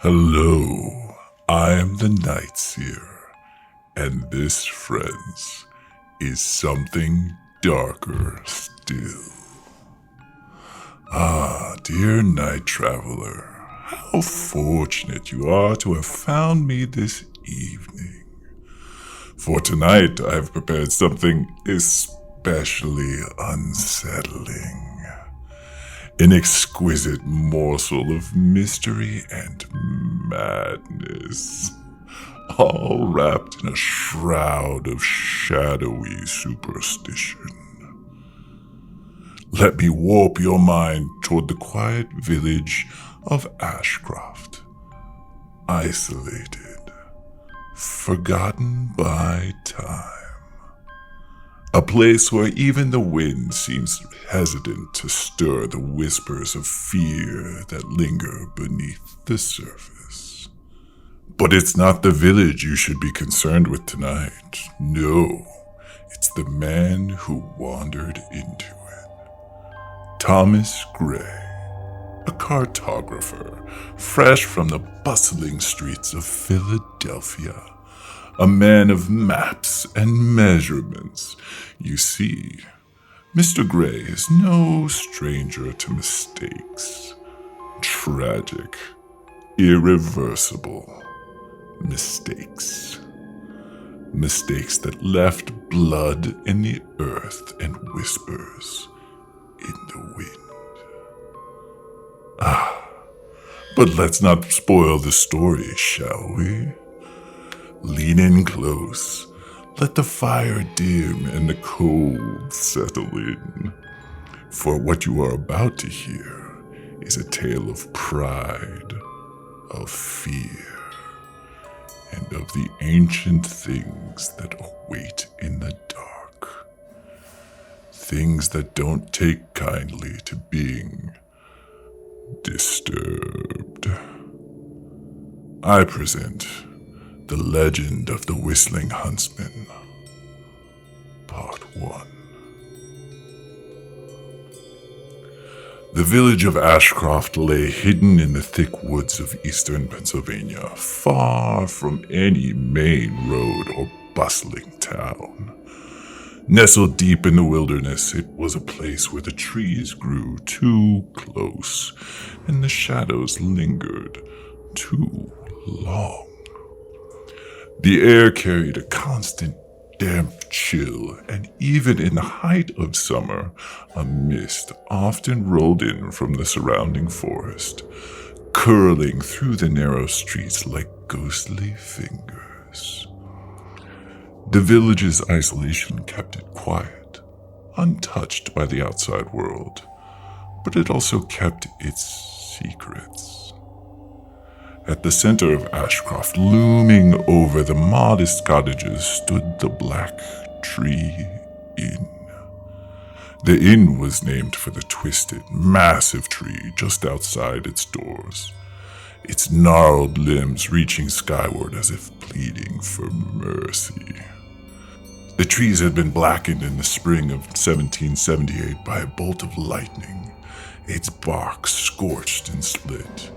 Hello, I am the Nightseer, and this, friends, is something darker still. Dear Nightraveller, how fortunate you are to have found me this evening. For tonight, I have prepared something especially unsettling. An exquisite morsel of mystery and madness, all wrapped in a shroud of shadowy superstition. Let me warp your mind toward the quiet village of Ashcroft, isolated, forgotten by time. A place where even the wind seems hesitant to stir the whispers of fear that linger beneath the surface. But it's not the village you should be concerned with tonight. No, it's the man who wandered into it. Thomas Gray, a cartographer, fresh from the bustling streets of Philadelphia. A man of maps and measurements. You see, Mr. Gray is no stranger to mistakes. Tragic, irreversible mistakes. Mistakes that left blood in the earth and whispers in the wind. But let's not spoil the story, shall we? Lean in close, let the fire dim and the cold settle in. For what you are about to hear is a tale of pride, of fear, and of the ancient things that await in the dark. Things that don't take kindly to being disturbed. I present The Legend of the Whistling Huntsman, Part 1. The village of Ashcroft lay hidden in the thick woods of eastern Pennsylvania, far from any main road or bustling town. Nestled deep in the wilderness, it was a place where the trees grew too close and the shadows lingered too long. The air carried a constant damp chill, and even in the height of summer, a mist often rolled in from the surrounding forest, curling through the narrow streets like ghostly fingers. The village's isolation kept it quiet, untouched by the outside world, but it also kept its secrets. At the center of Ashcroft, looming over the modest cottages, stood the Black Tree Inn. The inn was named for the twisted, massive tree just outside its doors, its gnarled limbs reaching skyward as if pleading for mercy. The trees had been blackened in the spring of 1778 by a bolt of lightning, its bark scorched and split.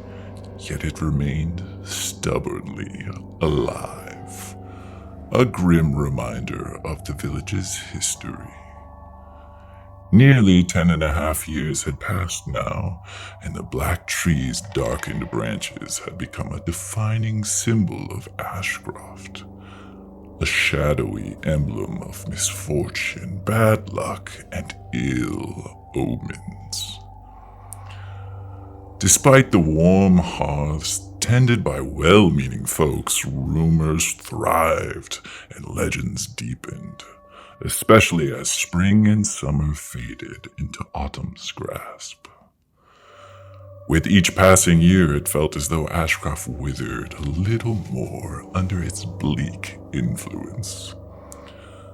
Yet it remained stubbornly alive, a grim reminder of the village's history. Nearly 10.5 years had passed now, and the black tree's darkened branches had become a defining symbol of Ashcroft, a shadowy emblem of misfortune, bad luck, and ill omens. Despite the warm hearths tended by well-meaning folks, rumors thrived and legends deepened, especially as spring and summer faded into autumn's grasp. With each passing year, it felt as though Ashcroft withered a little more under its bleak influence.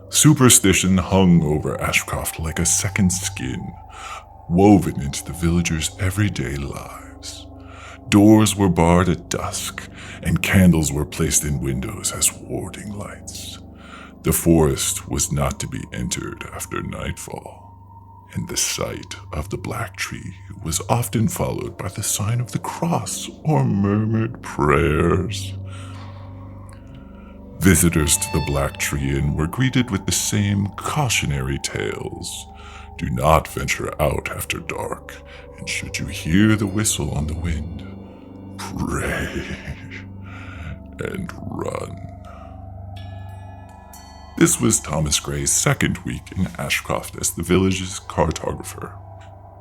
Superstition hung over Ashcroft like a second skin, woven into the villagers' everyday lives. Doors were barred at dusk, and candles were placed in windows as warding lights. The forest was not to be entered after nightfall, and the sight of the black tree was often followed by the sign of the cross or murmured prayers. Visitors to the Black Tree Inn were greeted with the same cautionary tales. Do not venture out after dark, and should you hear the whistle on the wind, pray and run. This was Thomas Gray's second week in Ashcroft as the village's cartographer.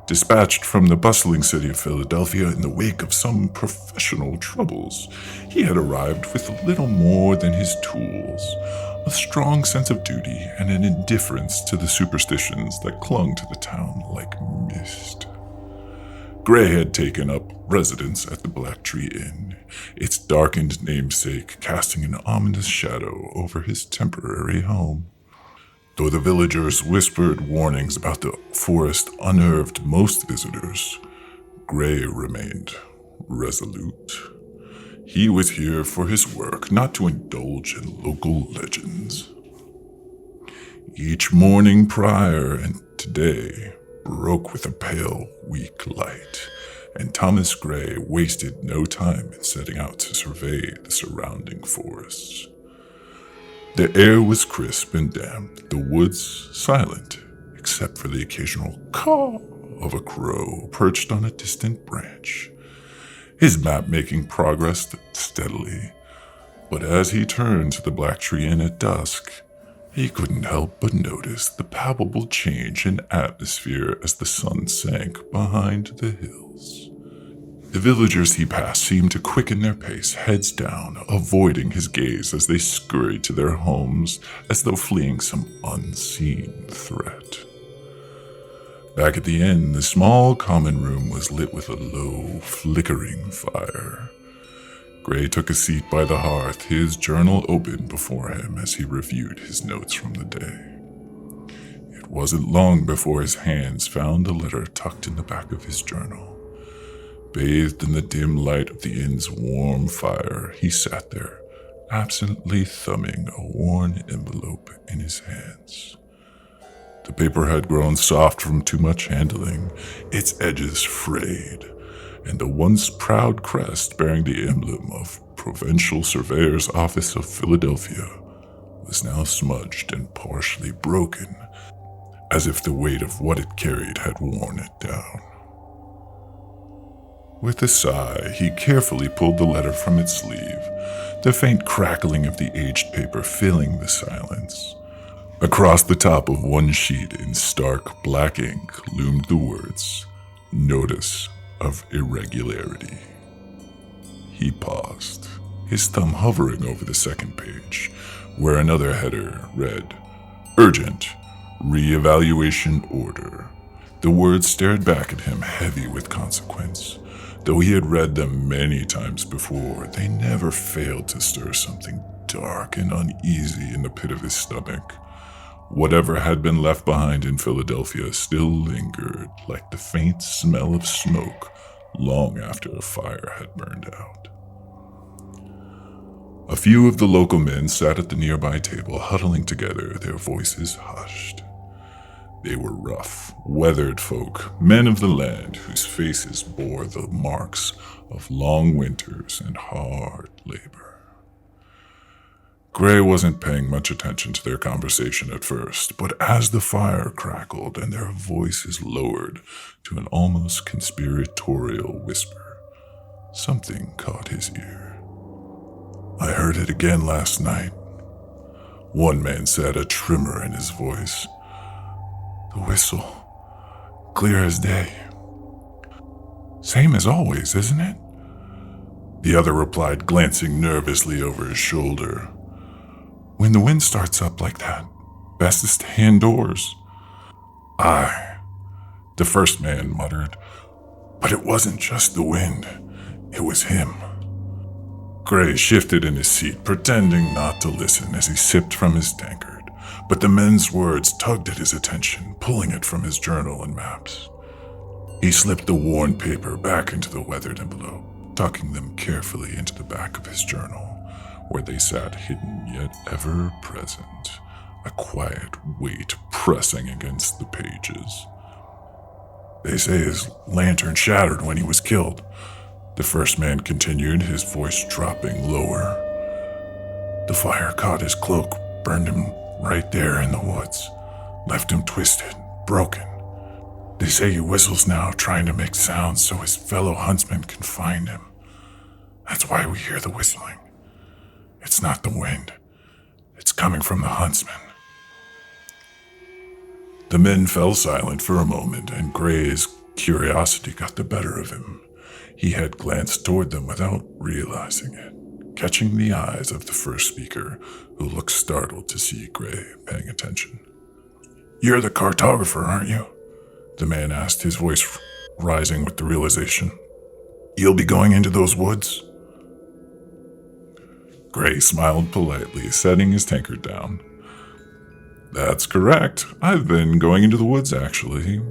Dispatched from the bustling city of Philadelphia in the wake of some professional troubles, he had arrived with little more than his tools, a strong sense of duty and an indifference to the superstitions that clung to the town like mist. Gray had taken up residence at the Black Tree Inn, its darkened namesake casting an ominous shadow over his temporary home. Though the villagers whispered warnings about the forest unnerved most visitors, Gray remained resolute. He was here for his work, not to indulge in local legends. Each morning prior and today broke with a pale, weak light, and Thomas Gray wasted no time in setting out to survey the surrounding forests. The air was crisp and damp, the woods silent, except for the occasional caw of a crow perched on a distant branch. His map-making progressed steadily, but as he turned to the Black Tree Inn at dusk, he couldn't help but notice the palpable change in atmosphere as the sun sank behind the hills. The villagers he passed seemed to quicken their pace, heads down, avoiding his gaze as they scurried to their homes as though fleeing some unseen threat. Back at the inn, the small common room was lit with a low, flickering fire. Gray took a seat by the hearth, his journal open before him as he reviewed his notes from the day. It wasn't long before his hands found a letter tucked in the back of his journal. Bathed in the dim light of the inn's warm fire, he sat there, absently thumbing a worn envelope in his hands. The paper had grown soft from too much handling, its edges frayed, and the once proud crest bearing the emblem of Provincial Surveyor's Office of Philadelphia was now smudged and partially broken, as if the weight of what it carried had worn it down. With a sigh, he carefully pulled the letter from its sleeve, the faint crackling of the aged paper filling the silence. Across the top of one sheet in stark black ink loomed the words, "Notice of Irregularity." He paused, his thumb hovering over the second page, where another header read, "Urgent, Reevaluation Order." The words stared back at him, heavy with consequence. Though he had read them many times before, they never failed to stir something dark and uneasy in the pit of his stomach. Whatever had been left behind in Philadelphia still lingered, like the faint smell of smoke long after a fire had burned out. A few of the local men sat at the nearby table, huddling together, their voices hushed. They were rough, weathered folk, men of the land whose faces bore the marks of long winters and hard labor. Gray wasn't paying much attention to their conversation at first, but as the fire crackled and their voices lowered to an almost conspiratorial whisper, something caught his ear. "I heard it again last night," one man said, a tremor in his voice. "The whistle, clear as day." "Same as always, isn't it?" the other replied, glancing nervously over his shoulder. "When the wind starts up like that, best to stay indoors." "Aye," the first man muttered, "but it wasn't just the wind, it was him." Gray shifted in his seat, pretending not to listen as he sipped from his tankard. But the men's words tugged at his attention, pulling it from his journal and maps. He slipped the worn paper back into the weathered envelope, tucking them carefully into the back of his journal, where they sat hidden yet ever present, a quiet weight pressing against the pages. They say his lantern shattered when he was killed. The first man continued, his voice dropping lower. The fire caught his cloak, burned him right there in the woods, left him twisted, broken. They say he whistles now, trying to make sounds so his fellow huntsmen can find him. That's why we hear the whistling. It's not the wind. It's coming from the huntsman. The men fell silent for a moment, and Gray's curiosity got the better of him. He had glanced toward them without realizing it, catching the eyes of the first speaker, who looked startled to see Gray paying attention. "You're the cartographer, aren't you?" the man asked, his voice rising with the realization. "You'll be going into those woods?" Gray smiled politely, setting his tankard down. "That's correct. I've been going into the woods, actually,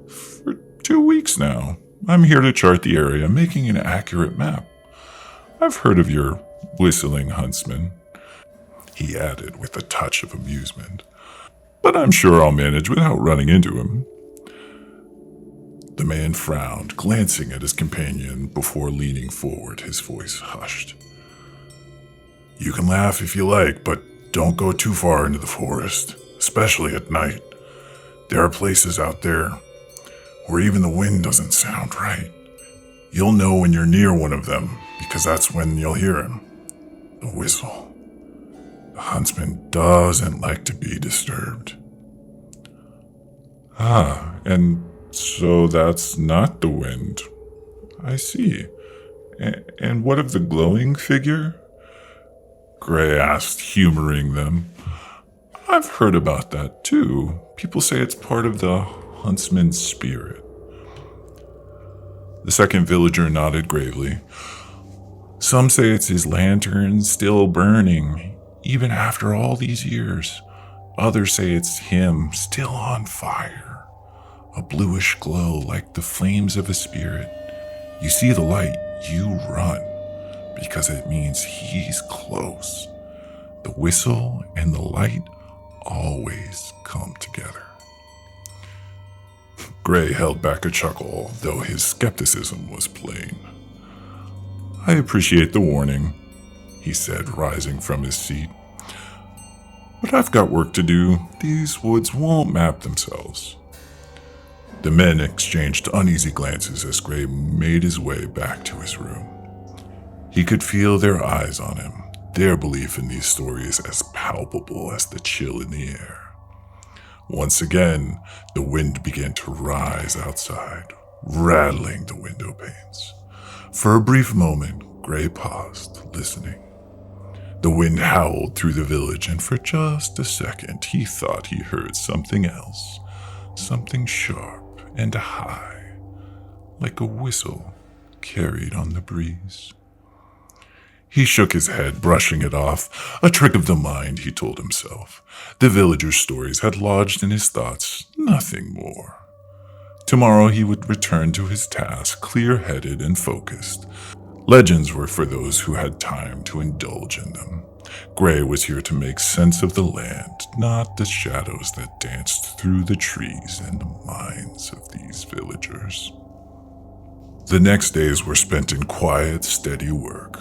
for 2 weeks now. I'm here to chart the area, making an accurate map. I've heard of your whistling huntsman," he added with a touch of amusement, "but I'm sure I'll manage without running into him." The man frowned, glancing at his companion before leaning forward, his voice hushed. "You can laugh if you like, but don't go too far into the forest, especially at night. There are places out there where even the wind doesn't sound right. You'll know when you're near one of them, because that's when you'll hear him. The whistle. The huntsman doesn't like to be disturbed." "Ah, and so that's not the wind. I see. And what of the glowing figure?" Gray asked, humoring them. "I've heard about that too. People say it's part of the huntsman's spirit." The second villager nodded gravely. "Some say it's his lantern still burning, even after all these years. Others say it's him still on fire, a bluish glow like the flames of a spirit. You see the light, you run, because it means he's close. The whistle and the light always come together." Gray held back a chuckle, though his skepticism was plain. "I appreciate the warning," he said, rising from his seat. "But I've got work to do. These woods won't map themselves." The men exchanged uneasy glances as Gray made his way back to his room. He could feel their eyes on him, their belief in these stories as palpable as the chill in the air. Once again, the wind began to rise outside, rattling the window panes. For a brief moment, Gray paused, listening. The wind howled through the village, and for just a second he thought he heard something else, something sharp and high, like a whistle carried on the breeze. He shook his head, brushing it off. A trick of the mind, he told himself. The villagers' stories had lodged in his thoughts, nothing more. Tomorrow he would return to his task, clear-headed and focused. Legends were for those who had time to indulge in them. Gray was here to make sense of the land, not the shadows that danced through the trees and the minds of these villagers. The next days were spent in quiet, steady work.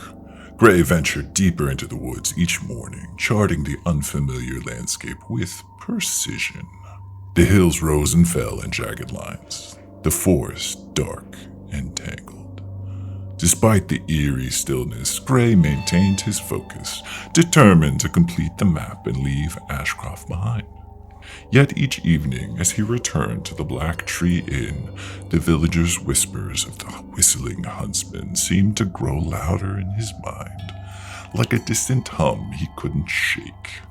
Gray ventured deeper into the woods each morning, charting the unfamiliar landscape with precision. The hills rose and fell in jagged lines, the forest dark and tangled. Despite the eerie stillness, Gray maintained his focus, determined to complete the map and leave Ashcroft behind. Yet each evening, as he returned to the Black Tree Inn, the villagers' whispers of the whistling huntsman seemed to grow louder in his mind, like a distant hum he couldn't shake.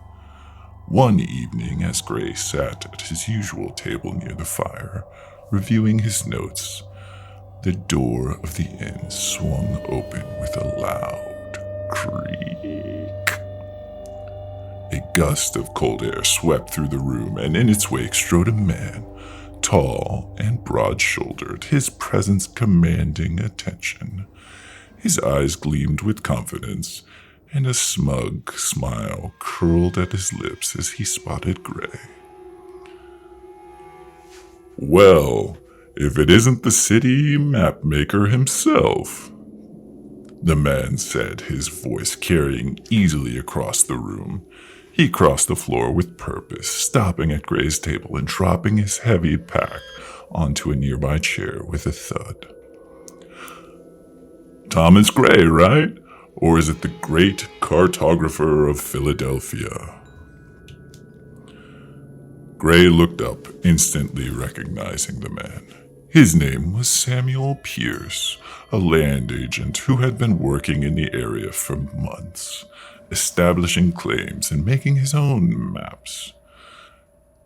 One evening, as Gray sat at his usual table near the fire, reviewing his notes, the door of the inn swung open with a loud creak. A gust of cold air swept through the room, and in its wake strode a man, tall and broad-shouldered, his presence commanding attention. His eyes gleamed with confidence, and a smug smile curled at his lips as he spotted Gray. Well, if it isn't the city map maker himself, the man said, his voice carrying easily across the room. He crossed the floor with purpose, stopping at Gray's table and dropping his heavy pack onto a nearby chair with a thud. Thomas Gray, right? Or is it the great cartographer of Philadelphia? Gray looked up, instantly recognizing the man. His name was Samuel Pierce, a land agent who had been working in the area for months, establishing claims and making his own maps.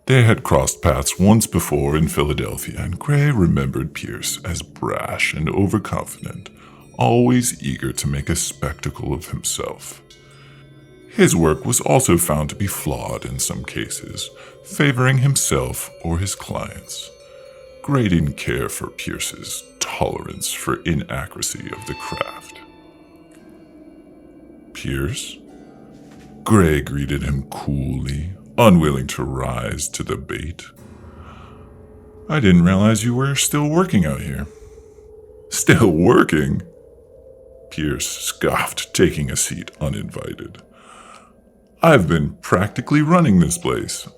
They had crossed paths once before in Philadelphia, and Gray remembered Pierce as brash and overconfident, always eager to make a spectacle of himself. His work was also found to be flawed in some cases, favoring himself or his clients. Gray didn't care for Pierce's tolerance for inaccuracy of the craft. Pierce? Gray greeted him coolly, unwilling to rise to the bait. I didn't realize you were still working out here. Still working? Pierce scoffed, taking a seat uninvited. I've been practically running this place.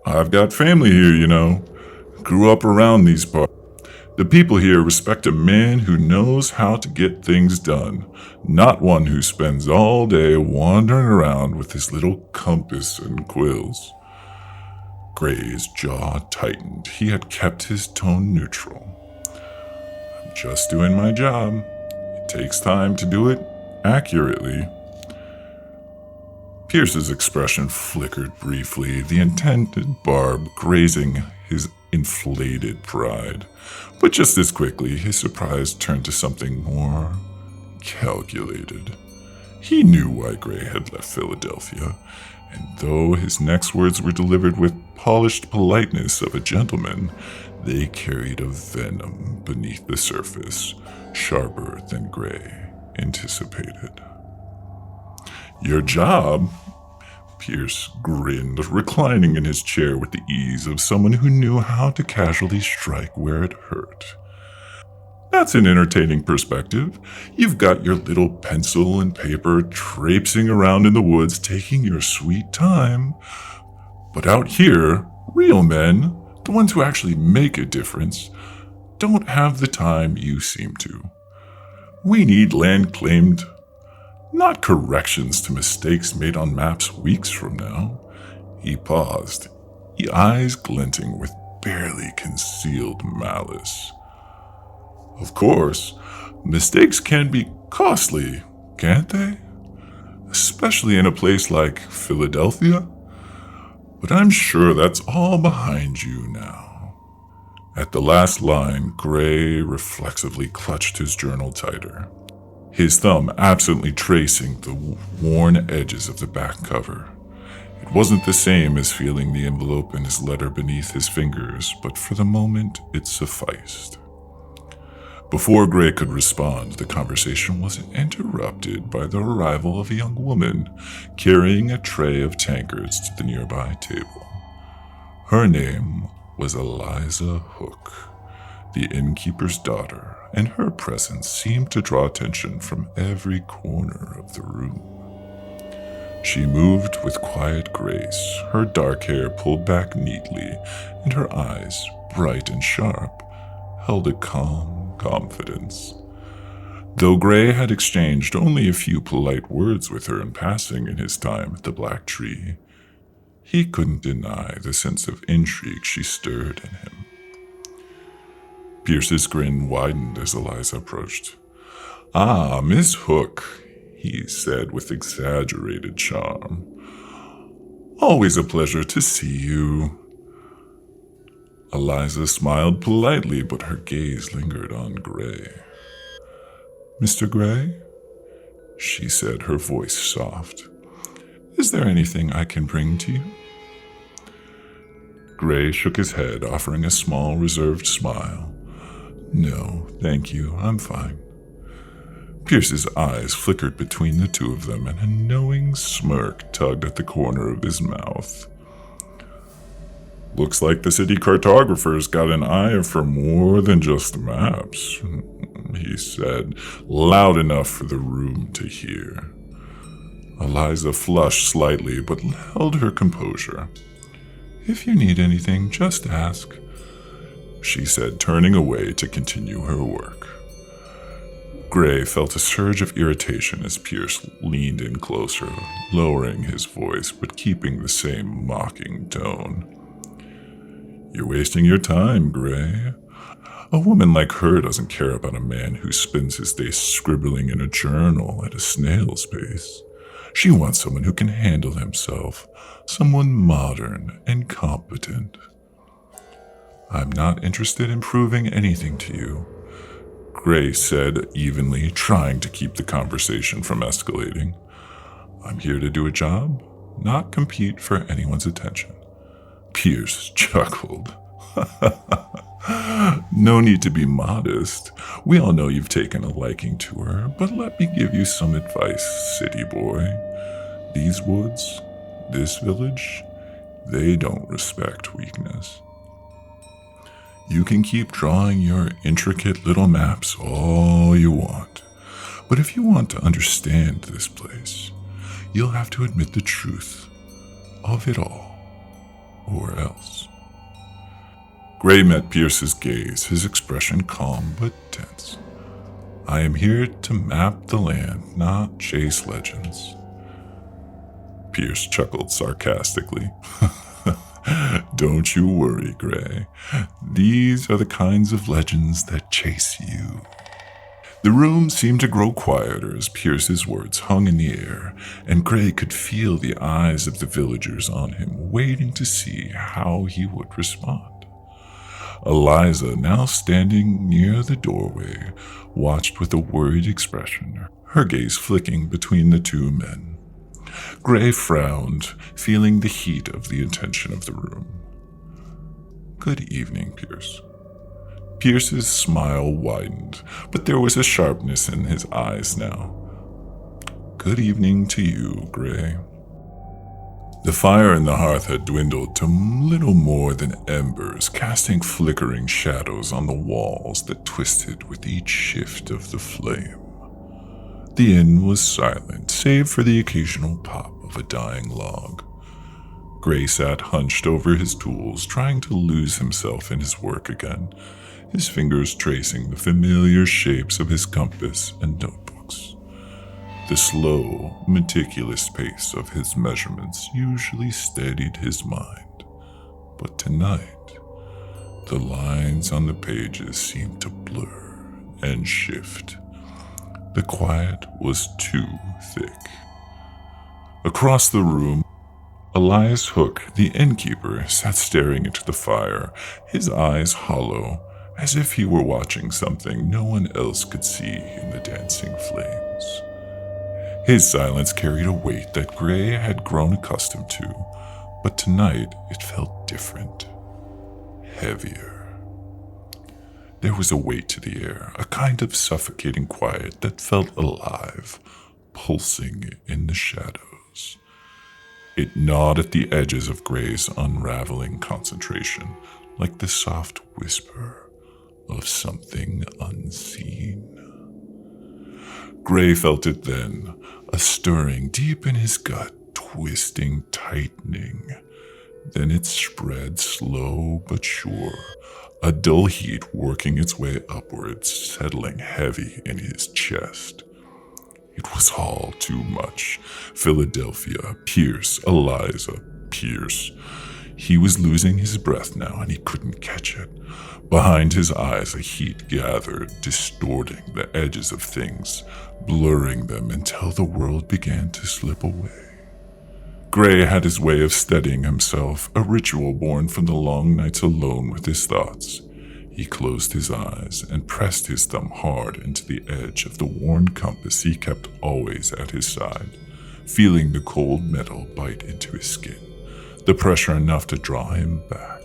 I've got family here, you know. Grew up around these parts. The people here respect a man who knows how to get things done, not one who spends all day wandering around with his little compass and quills. Gray's jaw tightened. He had kept his tone neutral. I'm just doing my job. It takes time to do it accurately. Pierce's expression flickered briefly, the intended barb grazing his inflated pride. But just as quickly, his surprise turned to something more calculated. He knew why Gray had left Philadelphia, and though his next words were delivered with polished politeness of a gentleman, they carried a venom beneath the surface, sharper than Gray anticipated. Your job? Pierce grinned, reclining in his chair with the ease of someone who knew how to casually strike where it hurt. That's an entertaining perspective. You've got your little pencil and paper traipsing around in the woods, taking your sweet time. But out here, real men, the ones who actually make a difference, don't have the time you seem to. We need land claimed, not corrections to mistakes made on maps weeks from now. He paused, eyes glinting with barely concealed malice. Of course, mistakes can be costly, can't they? Especially in a place like Philadelphia. But I'm sure that's all behind you now. At the last line, Gray reflexively clutched his journal tighter, his thumb absently tracing the worn edges of the back cover. It wasn't the same as feeling the envelope and his letter beneath his fingers, but for the moment it sufficed. Before Gray could respond, the conversation was interrupted by the arrival of a young woman carrying a tray of tankards to the nearby table. Her name was Eliza Hook, the innkeeper's daughter, and her presence seemed to draw attention from every corner of the room. She moved with quiet grace, her dark hair pulled back neatly, and her eyes, bright and sharp, held a calm confidence. Though Gray had exchanged only a few polite words with her in passing in his time at the Black Tree, he couldn't deny the sense of intrigue she stirred in him. Pierce's grin widened as Eliza approached. "Ah, Miss Hook," he said with exaggerated charm. "Always a pleasure to see you." Eliza smiled politely, but her gaze lingered on Gray. "Mr. Gray?" she said, her voice soft. "Is there anything I can bring to you?" Gray shook his head, offering a small, reserved smile. "No, thank you, I'm fine." Pierce's eyes flickered between the two of them, and a knowing smirk tugged at the corner of his mouth. Looks like the city cartographer's got an eye for more than just maps, he said, loud enough for the room to hear. Eliza flushed slightly but held her composure. If you need anything, just ask, she said, turning away to continue her work. Gray felt a surge of irritation as Pierce leaned in closer, lowering his voice but keeping the same mocking tone. You're wasting your time, Gray. A woman like her doesn't care about a man who spends his day scribbling in a journal at a snail's pace. She wants someone who can handle himself, someone modern and competent. I'm not interested in proving anything to you, Gray said evenly, trying to keep the conversation from escalating. I'm here to do a job, not compete for anyone's attention. Pierce chuckled. No need to be modest. We all know you've taken a liking to her, but let me give you some advice, city boy. These woods, this village, they don't respect weakness. You can keep drawing your intricate little maps all you want, but if you want to understand this place, you'll have to admit the truth of it all, or else. Gray met Pierce's gaze, his expression calm but tense. I am here to map the land, not chase legends. Pierce chuckled sarcastically. Don't you worry, Gray. These are the kinds of legends that chase you. The room seemed to grow quieter as Pierce's words hung in the air, and Gray could feel the eyes of the villagers on him, waiting to see how he would respond. Eliza, now standing near the doorway, watched with a worried expression, her gaze flicking between the two men. Gray frowned, feeling the heat of the attention of the room. Good evening, Pierce. Pierce's smile widened, but there was a sharpness in his eyes now. Good evening to you, Gray. The fire in the hearth had dwindled to little more than embers, casting flickering shadows on the walls that twisted with each shift of the flame. The inn was silent, save for the occasional pop of a dying log. Gray sat hunched over his tools, trying to lose himself in his work again, his fingers tracing the familiar shapes of his compass and notebooks. The slow, meticulous pace of his measurements usually steadied his mind, but tonight, the lines on the pages seemed to blur and shift. The quiet was too thick. Across the room, Elias Hook, the innkeeper, sat staring into the fire, his eyes hollow, as if he were watching something no one else could see in the dancing flames. His silence carried a weight that Gray had grown accustomed to, but tonight it felt different, heavier. There was a weight to the air, a kind of suffocating quiet that felt alive, pulsing in the shadows. It gnawed at the edges of Gray's unraveling concentration, like the soft whisper of something unseen. Gray felt it then, a stirring deep in his gut, twisting, tightening. Then it spread slow but sure, a dull heat working its way upwards, settling heavy in his chest. It was all too much. Philadelphia, Pierce, Eliza, Pierce. He was losing his breath now, and he couldn't catch it. Behind his eyes, a heat gathered, distorting the edges of things, blurring them until the world began to slip away. Gray had his way of steadying himself, a ritual born from the long nights alone with his thoughts. He closed his eyes and pressed his thumb hard into the edge of the worn compass he kept always at his side, feeling the cold metal bite into his skin, the pressure enough to draw him back.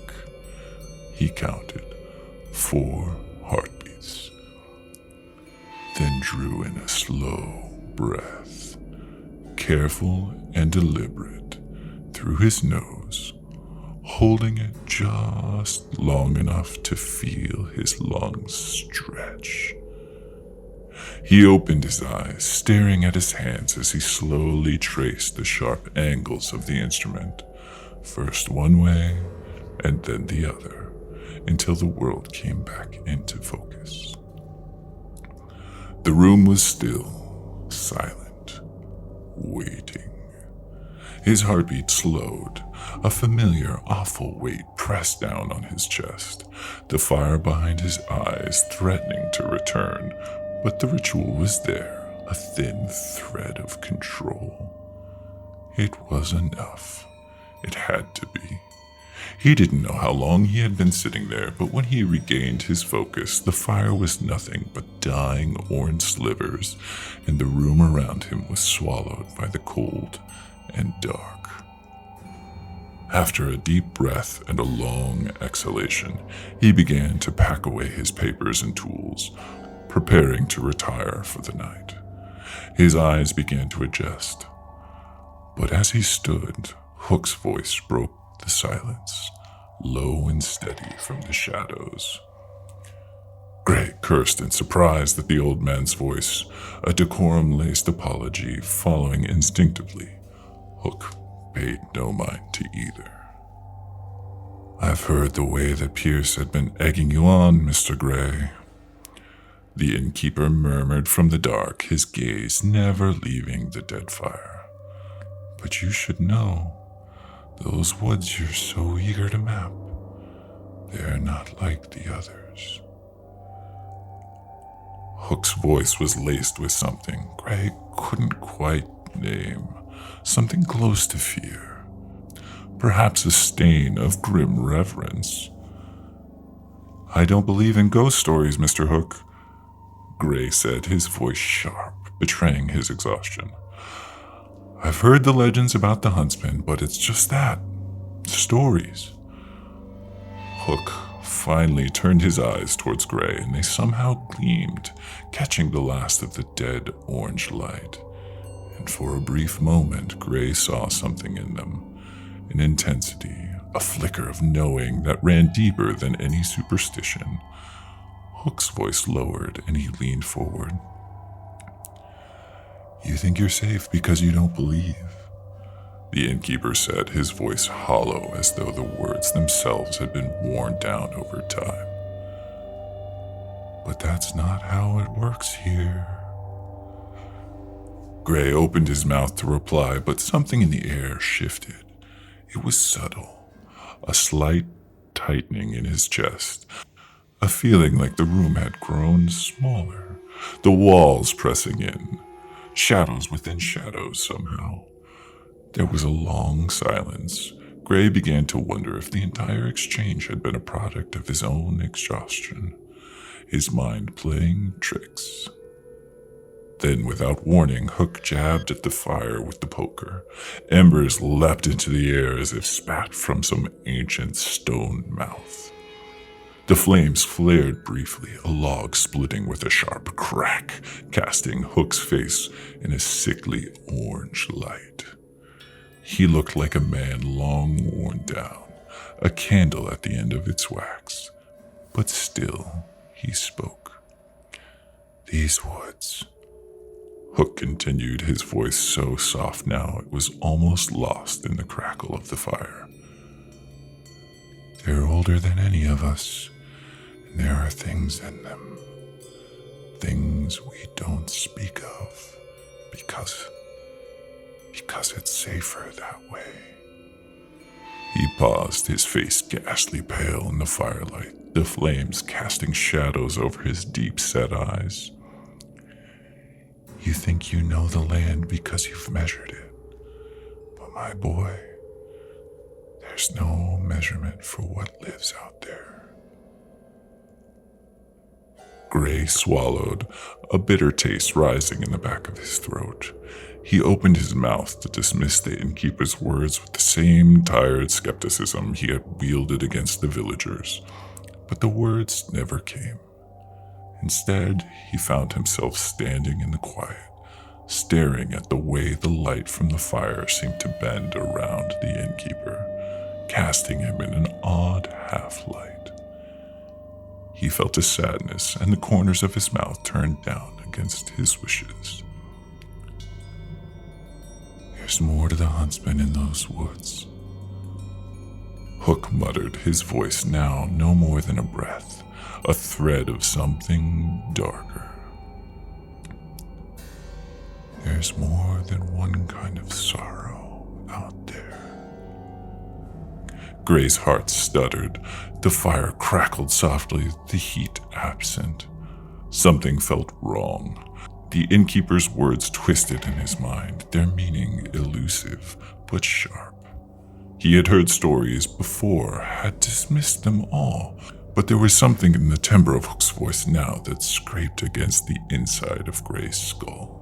He counted 4 heartbeats, then drew in a slow breath, careful and deliberate, through his nose, holding it just long enough to feel his lungs stretch. He opened his eyes, staring at his hands as he slowly traced the sharp angles of the instrument, first one way and then the other, until the world came back into focus. The room was still, silent, waiting. His heartbeat slowed. A familiar, awful weight pressed down on his chest, the fire behind his eyes threatening to return, but the ritual was there, a thin thread of control. It was enough. It had to be. He didn't know how long he had been sitting there, but when he regained his focus, the fire was nothing but dying orange slivers, and the room around him was swallowed by the cold and dark. After a deep breath and a long exhalation, he began to pack away his papers and tools, preparing to retire for the night. His eyes began to adjust. But as he stood, Hook's voice broke the silence, low and steady from the shadows. Gray cursed in surprise at the old man's voice, a decorum-laced apology following instinctively. Hook paid no mind to either. "I've heard the way that Pierce had been egging you on, Mr. Gray," the innkeeper murmured from the dark, his gaze never leaving the dead fire. "But you should know, those woods you're so eager to map, they're not like the others." Hook's voice was laced with something Gray couldn't quite name, something close to fear, perhaps a stain of grim reverence. "I don't believe in ghost stories, Mr. Hook," Gray said, his voice sharp, betraying his exhaustion. "I've heard the legends about the Huntsman, but it's just that, stories." Hook finally turned his eyes towards Gray, and they somehow gleamed, catching the last of the dead orange light. And for a brief moment, Gray saw something in them, an intensity, a flicker of knowing that ran deeper than any superstition. Hook's voice lowered, and he leaned forward. "You think you're safe because you don't believe," the innkeeper said, his voice hollow as though the words themselves had been worn down over time. "But that's not how it works here." Gray opened his mouth to reply, but something in the air shifted. It was subtle, a slight tightening in his chest, a feeling like the room had grown smaller, the walls pressing in, shadows within shadows somehow. There was a long silence. Gray began to wonder if the entire exchange had been a product of his own exhaustion, his mind playing tricks. Then, without warning, Hook jabbed at the fire with the poker. Embers leapt into the air as if spat from some ancient stone mouth. The flames flared briefly, a log splitting with a sharp crack, casting Hook's face in a sickly orange light. He looked like a man long worn down, a candle at the end of its wax. But still, he spoke. "These woods," Hook continued, his voice so soft now it was almost lost in the crackle of the fire. "They're older than any of us, and there are things in them. Things we don't speak of, because it's safer that way." He paused, his face ghastly pale in the firelight, the flames casting shadows over his deep-set eyes. "You think you know the land because you've measured it, but my boy, there's no measurement for what lives out there." Gray swallowed, a bitter taste rising in the back of his throat. He opened his mouth to dismiss the innkeeper's words with the same tired skepticism he had wielded against the villagers, but the words never came. Instead, he found himself standing in the quiet, staring at the way the light from the fire seemed to bend around the innkeeper, casting him in an odd half-light. He felt a sadness, and the corners of his mouth turned down against his wishes. "There's more to the Huntsman in those woods," Hook muttered, his voice now no more than a breath, a thread of something darker. "There's more than one kind of sorrow out there." Gray's heart stuttered. The fire crackled softly, the heat absent. Something felt wrong. The innkeeper's words twisted in his mind, their meaning elusive but sharp. He had heard stories before, had dismissed them all, but there was something in the timbre of Hook's voice now that scraped against the inside of Gray's skull.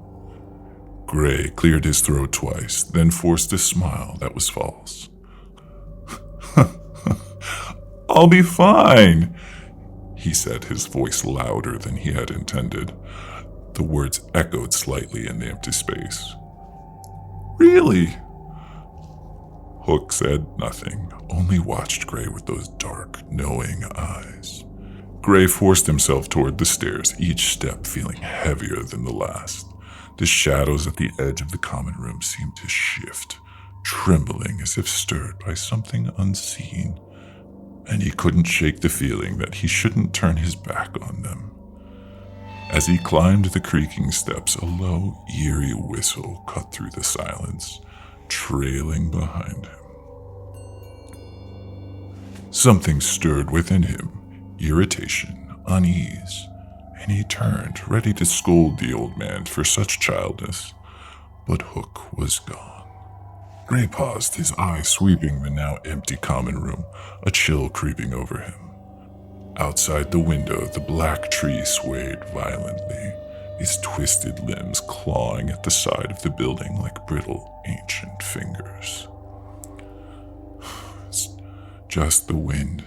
Gray cleared his throat twice, then forced a smile that was false. "I'll be fine," he said, his voice louder than he had intended. The words echoed slightly in the empty space. "Really?" Hook said nothing, only watched Gray with those dark, knowing eyes. Gray forced himself toward the stairs, each step feeling heavier than the last. The shadows at the edge of the common room seemed to shift, trembling as if stirred by something unseen, and he couldn't shake the feeling that he shouldn't turn his back on them. As he climbed the creaking steps, a low, eerie whistle cut through the silence, trailing behind him. Something stirred within him, irritation, unease, and he turned, ready to scold the old man for such childness, but Hook was gone. Gray paused, his eyes sweeping the now empty common room, a chill creeping over him. Outside the window, the black tree swayed violently, its twisted limbs clawing at the side of the building like brittle, ancient fingers. "It's just the wind,"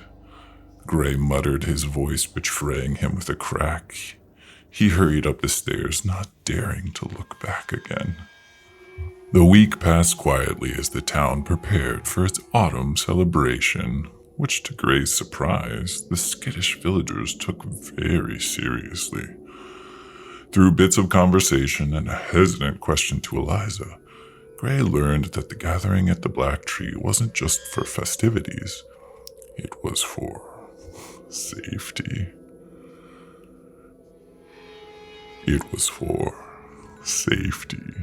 Gray muttered, his voice betraying him with a crack. He hurried up the stairs, not daring to look back again. The week passed quietly as the town prepared for its autumn celebration, which, to Gray's surprise, the skittish villagers took very seriously. Through bits of conversation and a hesitant question to Eliza, Gray learned that the gathering at the Black Tree wasn't just for festivities, it was for safety. It was for safety.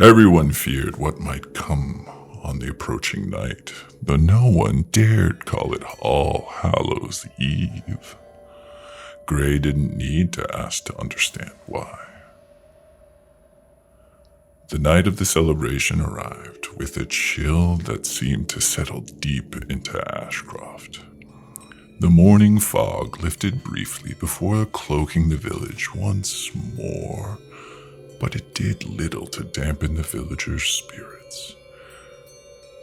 Everyone feared what might come on the approaching night, though no one dared call it All Hallows Eve. Gray didn't need to ask to understand why. The night of the celebration arrived with a chill that seemed to settle deep into Ashcroft. The morning fog lifted briefly before cloaking the village once more, but it did little to dampen the villagers' spirits.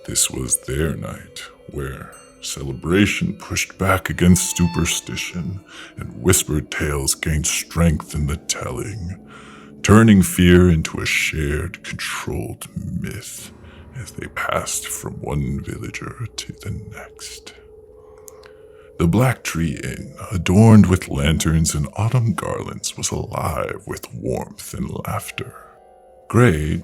This was their night, where celebration pushed back against superstition and whispered tales gained strength in the telling, turning fear into a shared, controlled myth as they passed from one villager to the next. The Black Tree Inn, adorned with lanterns and autumn garlands, was alive with warmth and laughter. Gray,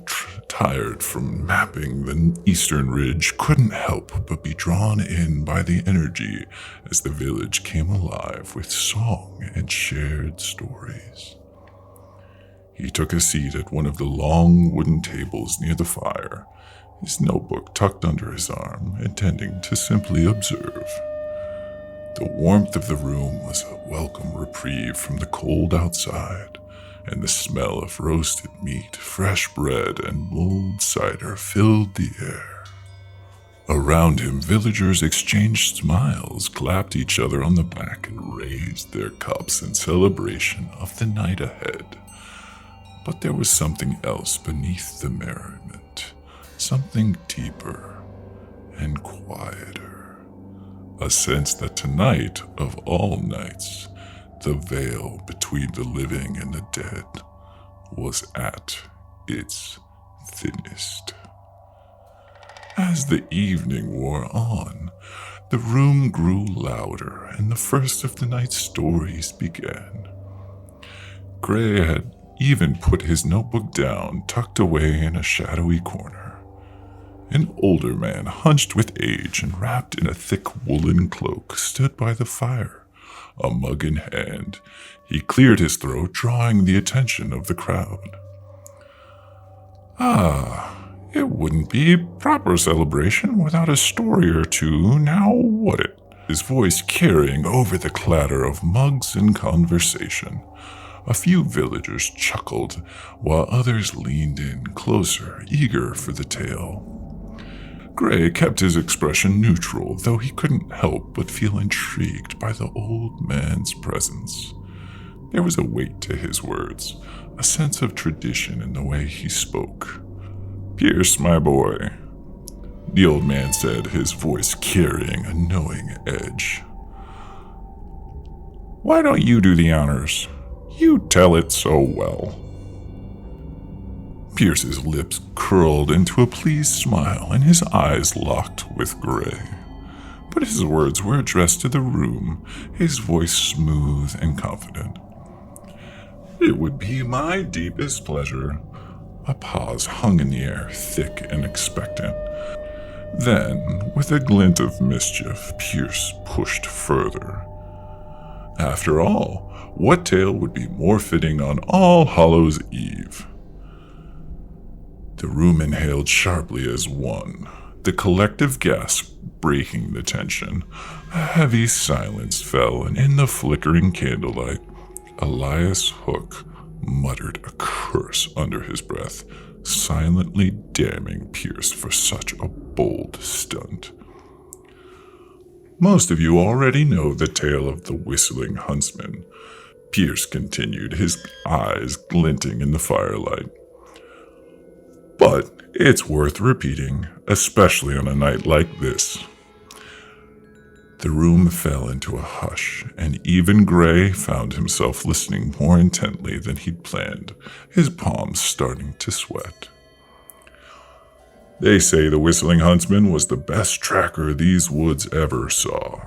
tired from mapping the eastern ridge, couldn't help but be drawn in by the energy as the village came alive with song and shared stories. He took a seat at one of the long wooden tables near the fire, his notebook tucked under his arm, intending to simply observe. The warmth of the room was a welcome reprieve from the cold outside, and the smell of roasted meat, fresh bread, and mulled cider filled the air. Around him, villagers exchanged smiles, clapped each other on the back, and raised their cups in celebration of the night ahead. But there was something else beneath the merriment, something deeper and quieter. A sense that tonight, of all nights, the veil between the living and the dead was at its thinnest. As the evening wore on, the room grew louder and the first of the night's stories began. Gray had even put his notebook down, tucked away in a shadowy corner. An older man, hunched with age and wrapped in a thick woolen cloak, stood by the fire, a mug in hand. He cleared his throat, drawing the attention of the crowd. It wouldn't be proper celebration without a story or two, now would it? His voice carrying over the clatter of mugs and conversation. A few villagers chuckled, while others leaned in closer, eager for the tale. Gray kept his expression neutral, though he couldn't help but feel intrigued by the old man's presence. There was a weight to his words, a sense of tradition in the way he spoke. "Pierce, my boy," the old man said, his voice carrying a knowing edge. "Why don't you do the honors? You tell it so well." Pierce's lips curled into a pleased smile and his eyes locked with Gray. But his words were addressed to the room, his voice smooth and confident. "It would be my deepest pleasure." A pause hung in the air, thick and expectant. Then, with a glint of mischief, Pierce pushed further. After all, what tale would be more fitting on All Hallows Eve? The room inhaled sharply as one, the collective gasp breaking the tension. A heavy silence fell, and in the flickering candlelight, Elias Hook muttered a curse under his breath, silently damning Pierce for such a bold stunt. "Most of you already know the tale of the whistling Huntsman," Pierce continued, his eyes glinting in the firelight. "But it's worth repeating, especially on a night like this." The room fell into a hush, and even Gray found himself listening more intently than he'd planned, his palms starting to sweat. "They say the Whistling Huntsman was the best tracker these woods ever saw,"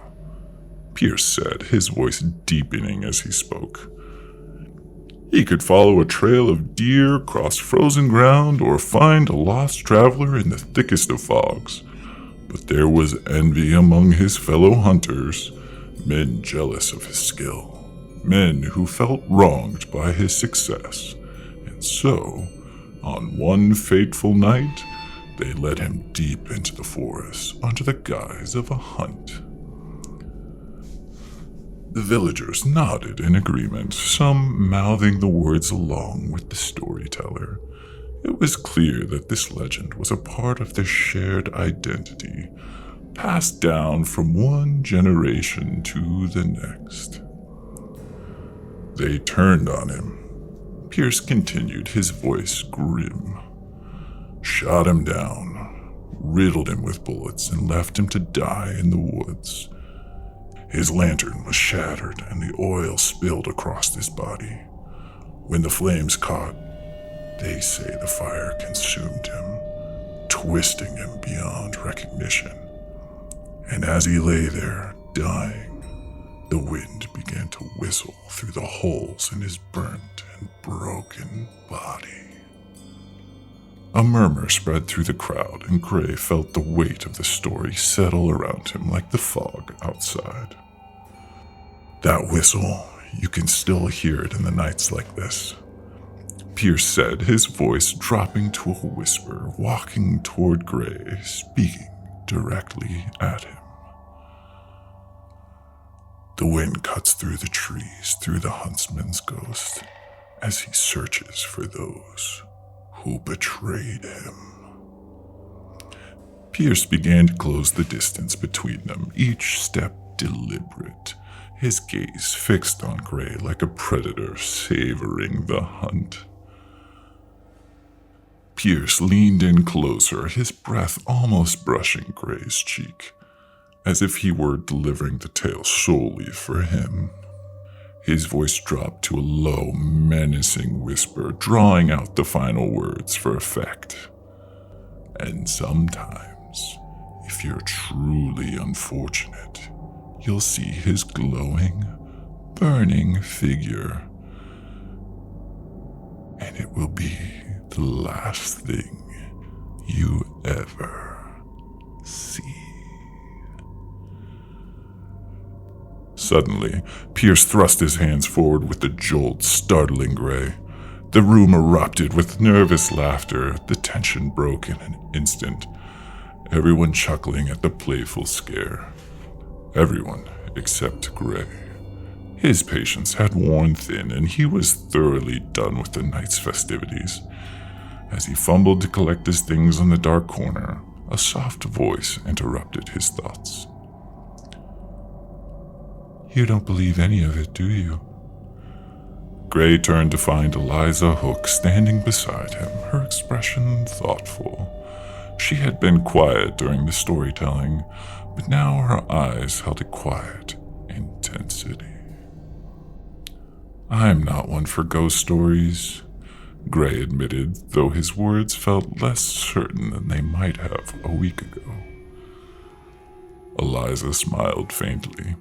Pierce said, his voice deepening as he spoke. "He could follow a trail of deer, cross frozen ground, or find a lost traveler in the thickest of fogs. But there was envy among his fellow hunters, men jealous of his skill, men who felt wronged by his success, and so, on one fateful night, they led him deep into the forest under the guise of a hunt." The villagers nodded in agreement, some mouthing the words along with the storyteller. It was clear that this legend was a part of their shared identity, passed down from one generation to the next. "They turned on him," Pierce continued, his voice grim. "Shot him down, riddled him with bullets, and left him to die in the woods. His lantern was shattered and the oil spilled across his body. When the flames caught, they say the fire consumed him, twisting him beyond recognition. And as he lay there, dying, the wind began to whistle through the holes in his burnt and broken body." A murmur spread through the crowd, and Gray felt the weight of the story settle around him like the fog outside. "That whistle, you can still hear it in the nights like this," Pierce said, his voice dropping to a whisper, walking toward Gray, speaking directly at him. "The wind cuts through the trees, through the huntsman's ghost, as he searches for those who betrayed him." Pierce began to close the distance between them, each step deliberate, his gaze fixed on Gray like a predator savoring the hunt. Pierce leaned in closer, his breath almost brushing Gray's cheek, as if he were delivering the tale solely for him. His voice dropped to a low, menacing whisper, drawing out the final words for effect. "And sometimes Sometimes, if you're truly unfortunate, you'll see his glowing, burning figure, and it will be the last thing you ever see. Suddenly, Pierce thrust his hands forward with a jolt, startling Gray. The room erupted with nervous laughter. The tension broke in an instant, everyone chuckling at the playful scare. Everyone except Gray. His patience had worn thin, and he was thoroughly done with the night's festivities. As he fumbled to collect his things in the dark corner, a soft voice interrupted his thoughts. "You don't believe any of it, do you?" Gray turned to find Eliza Hook standing beside him, her expression thoughtful. She had been quiet during the storytelling, but now her eyes held a quiet intensity. "I'm not one for ghost stories," Gray admitted, though his words felt less certain than they might have a week ago. Eliza smiled faintly.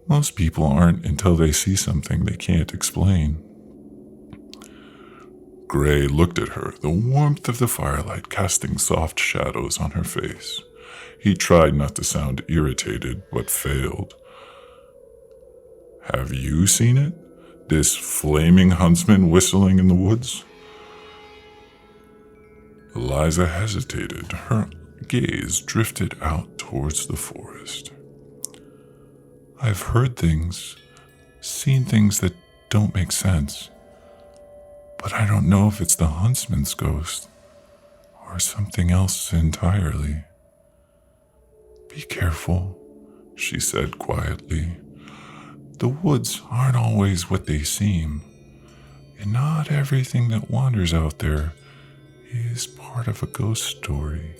"Most people aren't until they see something they can't explain." Gray looked at her, the warmth of the firelight casting soft shadows on her face. He tried not to sound irritated, but failed. "Have you seen it? This flaming huntsman whistling in the woods?" Eliza hesitated. Her gaze drifted out towards the forest. "I've heard things, seen things that don't make sense, but I don't know if it's the huntsman's ghost or something else entirely." "Be careful," she said quietly. "The woods aren't always what they seem, and not everything that wanders out there is part of a ghost story."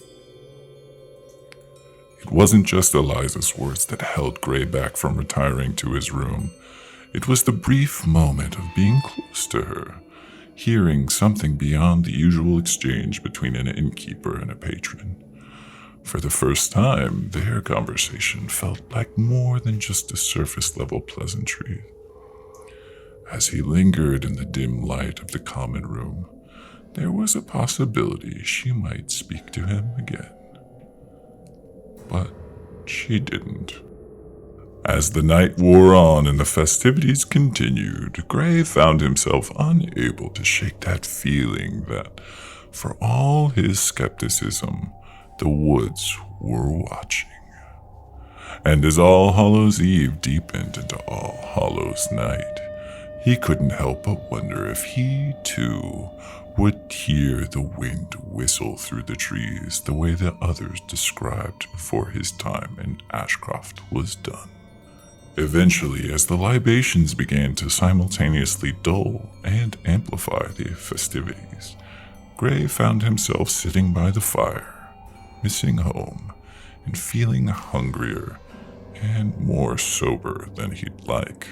It wasn't just Eliza's words that held Gray back from retiring to his room. It was the brief moment of being close to her, hearing something beyond the usual exchange between an innkeeper and a patron. For the first time, their conversation felt like more than just a surface-level pleasantry. As he lingered in the dim light of the common room, there was a possibility she might speak to him again. But she didn't. As the night wore on and the festivities continued, Gray found himself unable to shake that feeling that, for all his skepticism, the woods were watching. And as All Hallows Eve deepened into All Hallows Night, he couldn't help but wonder if he, too, would hear the wind whistle through the trees the way the others described before his time in Ashcroft was done. Eventually, as the libations began to simultaneously dull and amplify the festivities, Gray found himself sitting by the fire, missing home, and feeling hungrier and more sober than he'd like.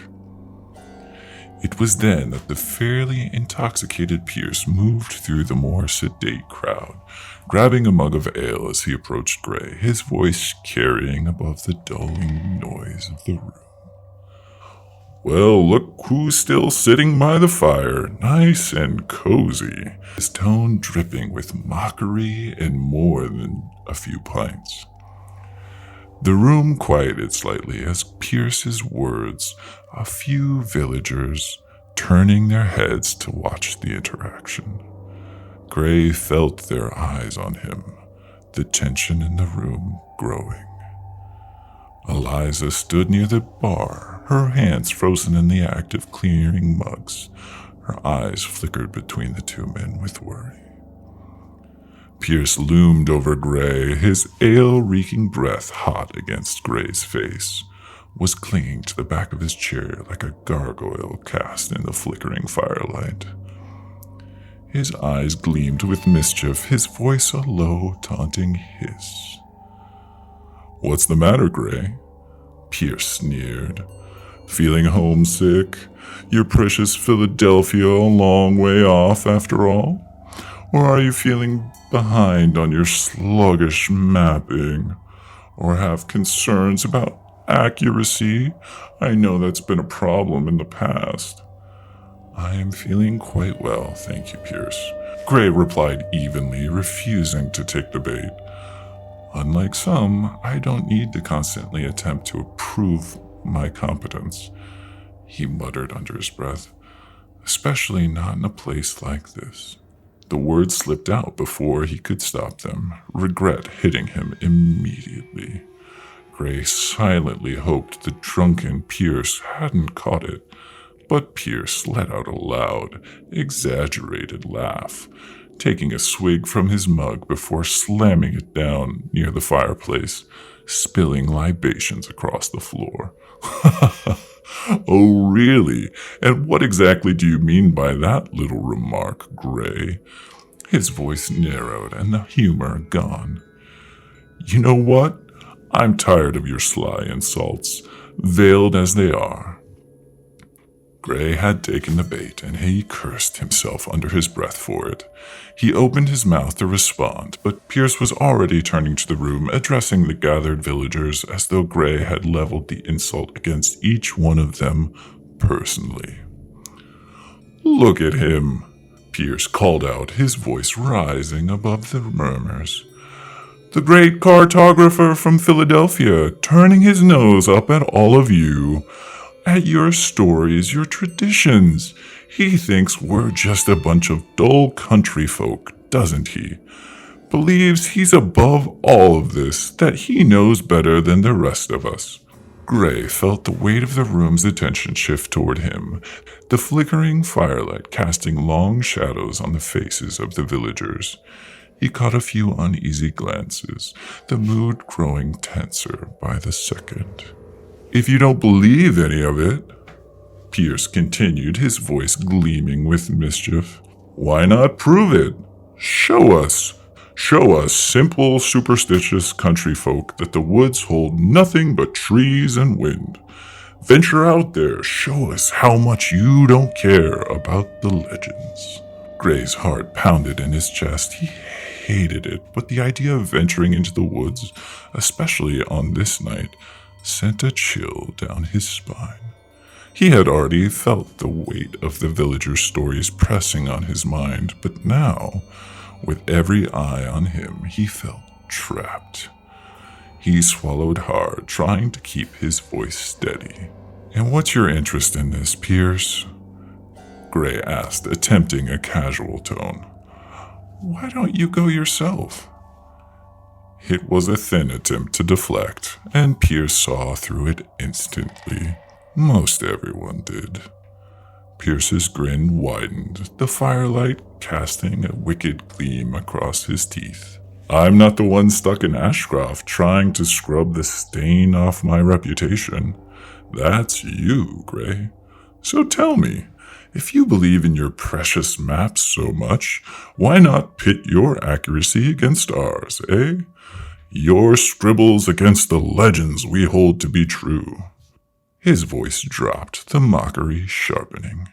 It was then that the fairly intoxicated Pierce moved through the more sedate crowd, grabbing a mug of ale as he approached Gray, his voice carrying above the dulling noise of the room. "Well, look who's still sitting by the fire, nice and cozy," his tone dripping with mockery and more than a few pints. The room quieted slightly as Pierce's words, a few villagers turning their heads to watch the interaction. Gray felt their eyes on him, the tension in the room growing. Eliza stood near the bar, her hands frozen in the act of clearing mugs. Her eyes flickered between the two men with worry. Pierce loomed over Gray, his ale-reeking breath hot against Gray's face, was clinging to the back of his chair like a gargoyle cast in the flickering firelight. His eyes gleamed with mischief, his voice a low, taunting hiss. "What's the matter, Gray?" Pierce sneered. "Feeling homesick? Your precious Philadelphia a long way off, after all? Or are you feeling behind on your sluggish mapping? Or have concerns about accuracy? I know that's been a problem in the past. I am feeling quite well, thank you, Pierce. Gray replied evenly, refusing to take the bait. Unlike some, I don't need to constantly attempt to prove my competence, he muttered under his breath, especially not in a place like this. The words slipped out before he could stop them, regret hitting him immediately. Gray silently hoped the drunken Pierce hadn't caught it, but Pierce let out a loud, exaggerated laugh, taking a swig from his mug before slamming it down near the fireplace, spilling libations across the floor. Oh, really? And what exactly do you mean by that little remark, Gray? His voice narrowed and the humor gone. You know what? I'm tired of your sly insults, veiled as they are. Gray had taken the bait, and he cursed himself under his breath for it. He opened his mouth to respond, but Pierce was already turning to the room, addressing the gathered villagers as though Gray had leveled the insult against each one of them personally. Look at him, Pierce called out, his voice rising above the murmurs. The great cartographer from Philadelphia, turning his nose up at all of you. At your stories, your traditions. He thinks we're just a bunch of dull country folk, doesn't he? Believes he's above all of this, that he knows better than the rest of us. Gray felt the weight of the room's attention shift toward him, the flickering firelight casting long shadows on the faces of the villagers. He caught a few uneasy glances, the mood growing tenser by the second. If you don't believe any of it, Pierce continued, his voice gleaming with mischief, why not prove it? Show us. Show us simple, superstitious country folk that the woods hold nothing but trees and wind. Venture out there, show us how much you don't care about the legends. Gray's heart pounded in his chest. He hated it, but the idea of venturing into the woods, especially on this night, sent a chill down his spine. He had already felt the weight of the villagers' stories pressing on his mind, but now, with every eye on him, he felt trapped. He swallowed hard, trying to keep his voice steady. And what's your interest in this, Pierce? Gray asked, attempting a casual tone. Why don't you go yourself? It was a thin attempt to deflect, and Pierce saw through it instantly. Most everyone did. Pierce's grin widened, the firelight casting a wicked gleam across his teeth. I'm not the one stuck in Ashcraft trying to scrub the stain off my reputation. That's you, Gray. So tell me, if you believe in your precious maps so much, why not pit your accuracy against ours, eh? Your scribbles against the legends we hold to be true. His voice dropped, the mockery sharpening.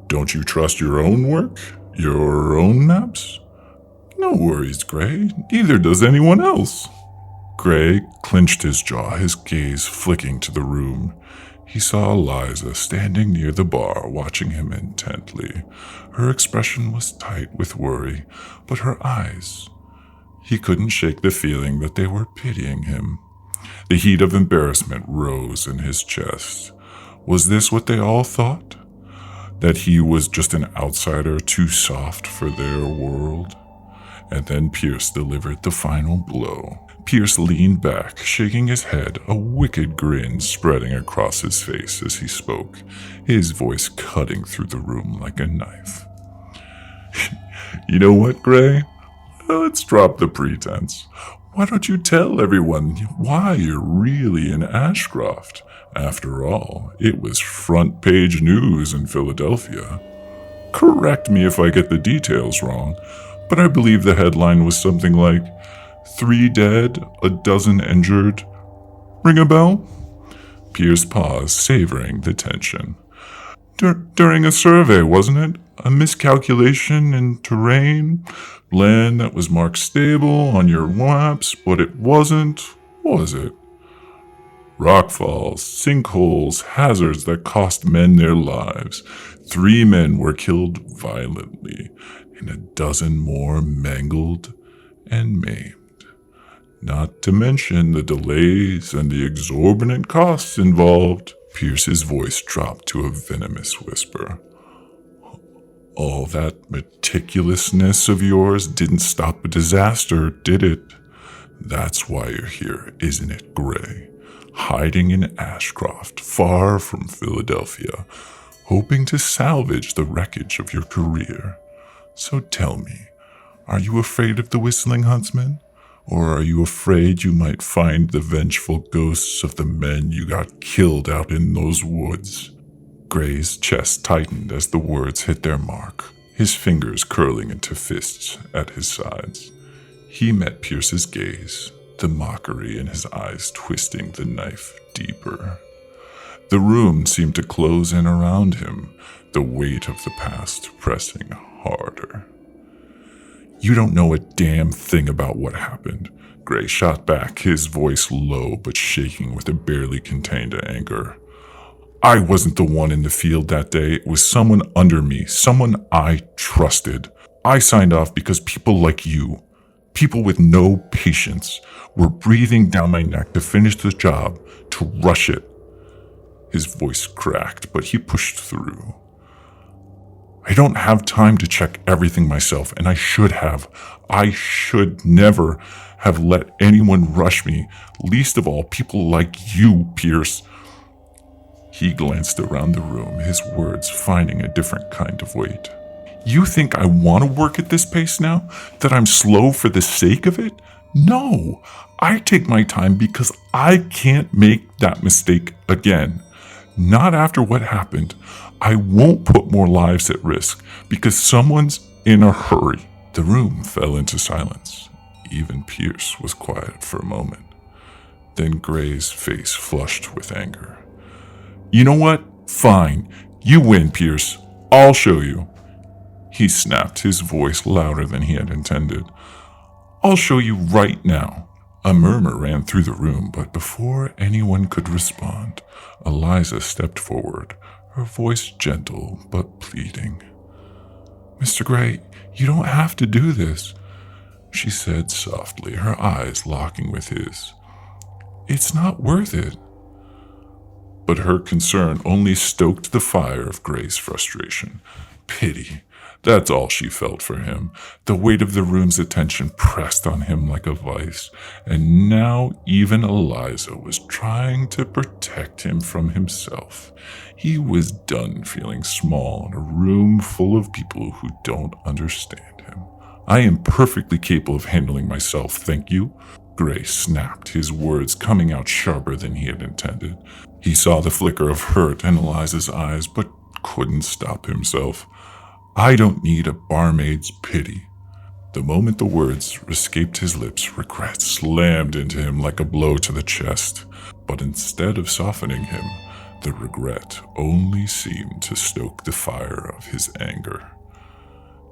Don't you trust your own work? Your own maps? No worries, Gray. Neither does anyone else. Gray clenched his jaw, his gaze flicking to the room. He saw Eliza standing near the bar, watching him intently. Her expression was tight with worry, but her eyes... He couldn't shake the feeling that they were pitying him. The heat of embarrassment rose in his chest. Was this what they all thought? That he was just an outsider too soft for their world? And then Pierce delivered the final blow. Pierce leaned back, shaking his head, a wicked grin spreading across his face as he spoke, his voice cutting through the room like a knife. You know what, Gray? Let's drop the pretense. Why don't you tell everyone why you're really in Ashcroft? After all, it was front page news in Philadelphia. Correct me if I get the details wrong, but I believe the headline was something like 3 dead, a dozen injured. Ring a bell? Pierce paused, savoring the tension. During a survey, wasn't it? A miscalculation in terrain? Land that was marked stable on your maps, but it wasn't, was it? Rockfalls, sinkholes, hazards that cost men their lives. 3 men were killed violently, and a dozen more mangled and maimed. Not to mention the delays and the exorbitant costs involved. Pierce's voice dropped to a venomous whisper. All that meticulousness of yours didn't stop a disaster, did it? That's why you're here, isn't it, Gray? Hiding in Ashcroft, far from Philadelphia, hoping to salvage the wreckage of your career. So tell me, are you afraid of the whistling huntsman? Or are you afraid you might find the vengeful ghosts of the men you got killed out in those woods? Gray's chest tightened as the words hit their mark, his fingers curling into fists at his sides. He met Pierce's gaze, the mockery in his eyes twisting the knife deeper. The room seemed to close in around him, the weight of the past pressing harder. You don't know a damn thing about what happened, Gray shot back, his voice low but shaking with a barely contained anger. I wasn't the one in the field that day. It was someone under me, someone I trusted. I signed off because people like you, people with no patience, were breathing down my neck to finish the job, to rush it. His voice cracked, but he pushed through. I don't have time to check everything myself, and I should have. I should never have let anyone rush me, least of all people like you, Pierce. He glanced around the room, his words finding a different kind of weight. You think I want to work at this pace now? That I'm slow for the sake of it? No, I take my time because I can't make that mistake again. Not after what happened. I won't put more lives at risk because someone's in a hurry. The room fell into silence. Even Pierce was quiet for a moment. Then Gray's face flushed with anger. You know what? Fine. You win, Pierce. I'll show you. He snapped, his voice louder than he had intended. I'll show you right now. A murmur ran through the room, but before anyone could respond, Eliza stepped forward, her voice gentle but pleading. Mr. Gray, you don't have to do this, she said softly, her eyes locking with his. It's not worth it. But her concern only stoked the fire of Gray's frustration. Pity. That's all she felt for him. The weight of the room's attention pressed on him like a vice, and now even Eliza was trying to protect him from himself. He was done feeling small in a room full of people who don't understand him. I am perfectly capable of handling myself, thank you. Gray snapped, his words coming out sharper than he had intended. He saw the flicker of hurt in Eliza's eyes, but couldn't stop himself. I don't need a barmaid's pity. The moment the words escaped his lips, regret slammed into him like a blow to the chest. But instead of softening him, the regret only seemed to stoke the fire of his anger.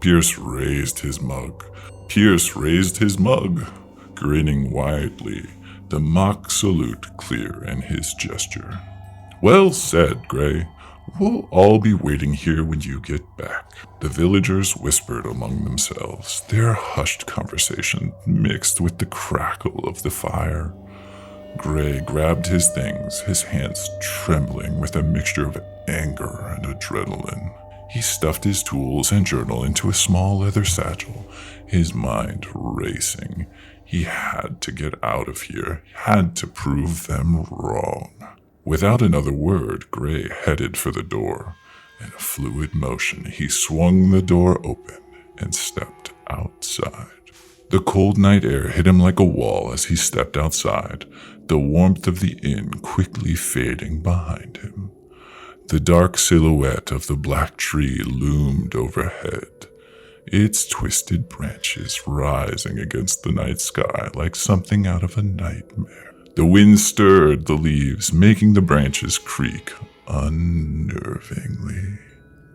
Pierce raised his mug, grinning widely, the mock salute clear in his gesture. Well said, Gray. We'll all be waiting here when you get back. The villagers whispered among themselves, their hushed conversation mixed with the crackle of the fire. Gray grabbed his things, his hands trembling with a mixture of anger and adrenaline. He stuffed his tools and journal into a small leather satchel, his mind racing. He had to get out of here, had to prove them wrong. Without another word, Gray headed for the door. In a fluid motion, he swung the door open and stepped outside. The cold night air hit him like a wall as he stepped outside, the warmth of the inn quickly fading behind him. The dark silhouette of the black tree loomed overhead, its twisted branches rising against the night sky like something out of a nightmare. The wind stirred the leaves, making the branches creak, unnervingly.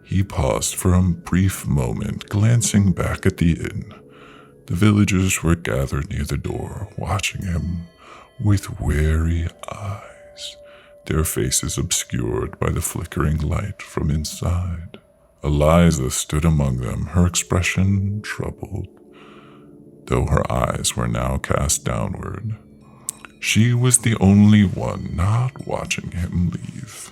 He paused for a brief moment, glancing back at the inn. The villagers were gathered near the door, watching him with wary eyes, their faces obscured by the flickering light from inside. Eliza stood among them, her expression troubled, though her eyes were now cast downward. She was the only one not watching him leave.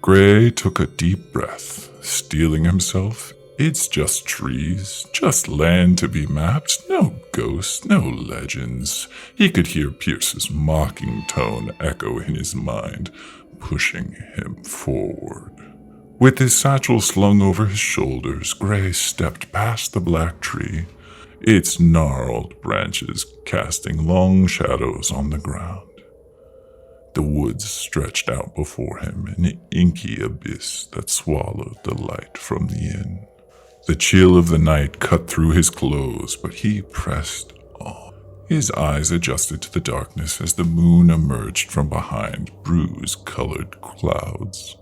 Gray took a deep breath, steeling himself. It's just trees, just land to be mapped, no ghosts, no legends. He could hear Pierce's mocking tone echo in his mind, pushing him forward. With his satchel slung over his shoulders, Gray stepped past the black tree, its gnarled branches casting long shadows on the ground. The woods stretched out before him, an inky abyss that swallowed the light from the inn. The chill of the night cut through his clothes, but he pressed on. His eyes adjusted to the darkness as the moon emerged from behind bruise-colored clouds.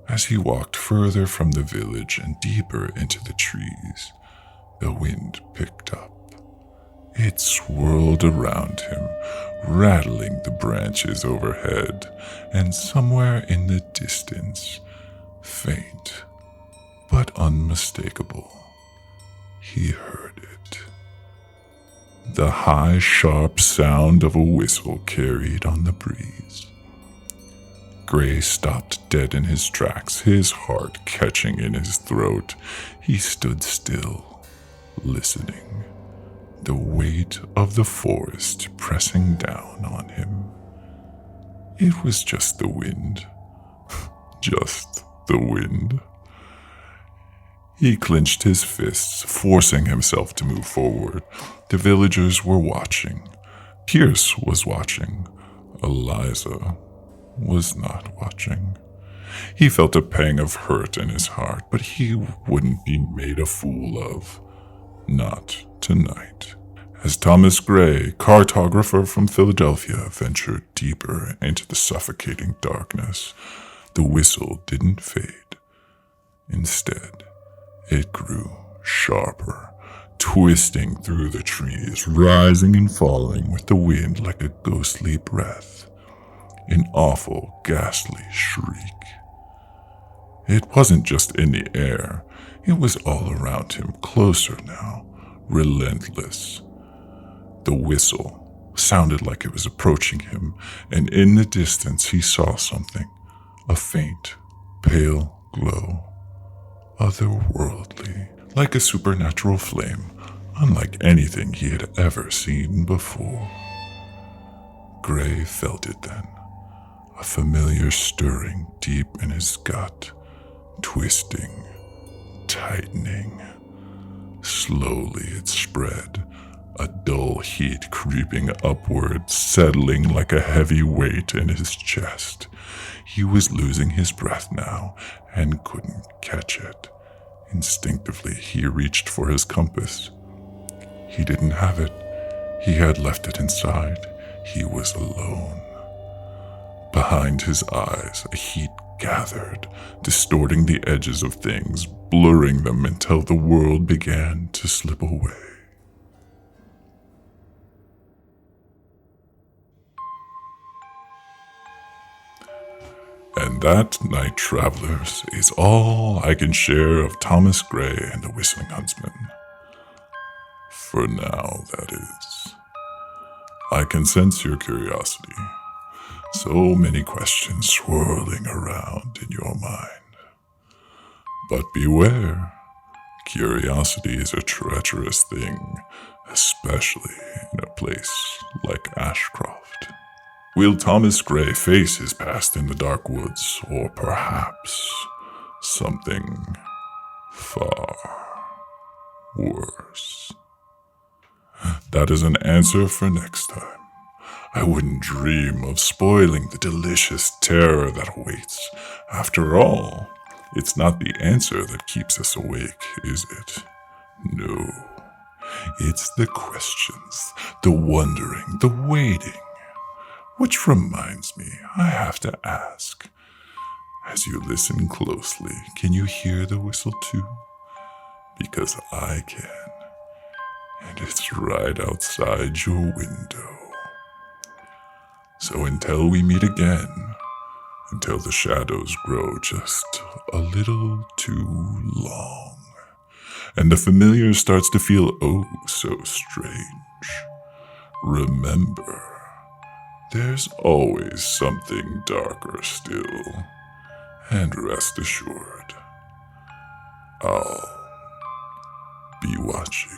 As he walked further from the village and deeper into the trees, the wind picked up. It swirled around him, rattling the branches overhead, and somewhere in the distance, faint but unmistakable, he heard it. The high, sharp sound of a whistle carried on the breeze. Gray stopped dead in his tracks, his heart catching in his throat. He stood still, listening, the weight of the forest pressing down on him. It was just the wind. Just the wind. He clenched his fists, forcing himself to move forward. The villagers were watching. Pierce was watching. Eliza was not watching. He felt a pang of hurt in his heart, but he wouldn't be made a fool of. Not tonight. As Thomas Gray, cartographer from Philadelphia, ventured deeper into the suffocating darkness, the whistle didn't fade. Instead, it grew sharper, twisting through the trees, rising and falling with the wind like a ghostly breath. An awful, ghastly shriek. It wasn't just in the air, it was all around him, closer now, relentless. The whistle sounded like it was approaching him, and in the distance he saw something, a faint, pale glow, otherworldly, like a supernatural flame, unlike anything he had ever seen before. Gray felt it then, a familiar stirring deep in his gut, twisting, tightening. Slowly it spread, a dull heat creeping upward, settling like a heavy weight in his chest. He was losing his breath now and couldn't catch it. Instinctively, he reached for his compass. He didn't have it. He had left it inside. He was alone. Behind his eyes, a heat gathered, distorting the edges of things, blurring them until the world began to slip away. And that, Night Travelers, is all I can share of Thomas Gray and the Whistling Huntsman. For now, that is. I can sense your curiosity. So many questions swirling around in your mind. But beware, curiosity is a treacherous thing, especially in a place like Ashcroft. Will Thomas Gray face his past in the dark woods, or perhaps something far worse? That is an answer for next time. I wouldn't dream of spoiling the delicious terror that awaits. After all, it's not the answer that keeps us awake, is it? No. It's the questions, the wondering, the waiting. Which reminds me, I have to ask, As you listen closely, can you hear the whistle too? Because I can, and it's right outside your window. So until we meet again, until the shadows grow just a little too long, and the familiar starts to feel oh so strange, remember, there's always something darker still, and rest assured, I'll be watching.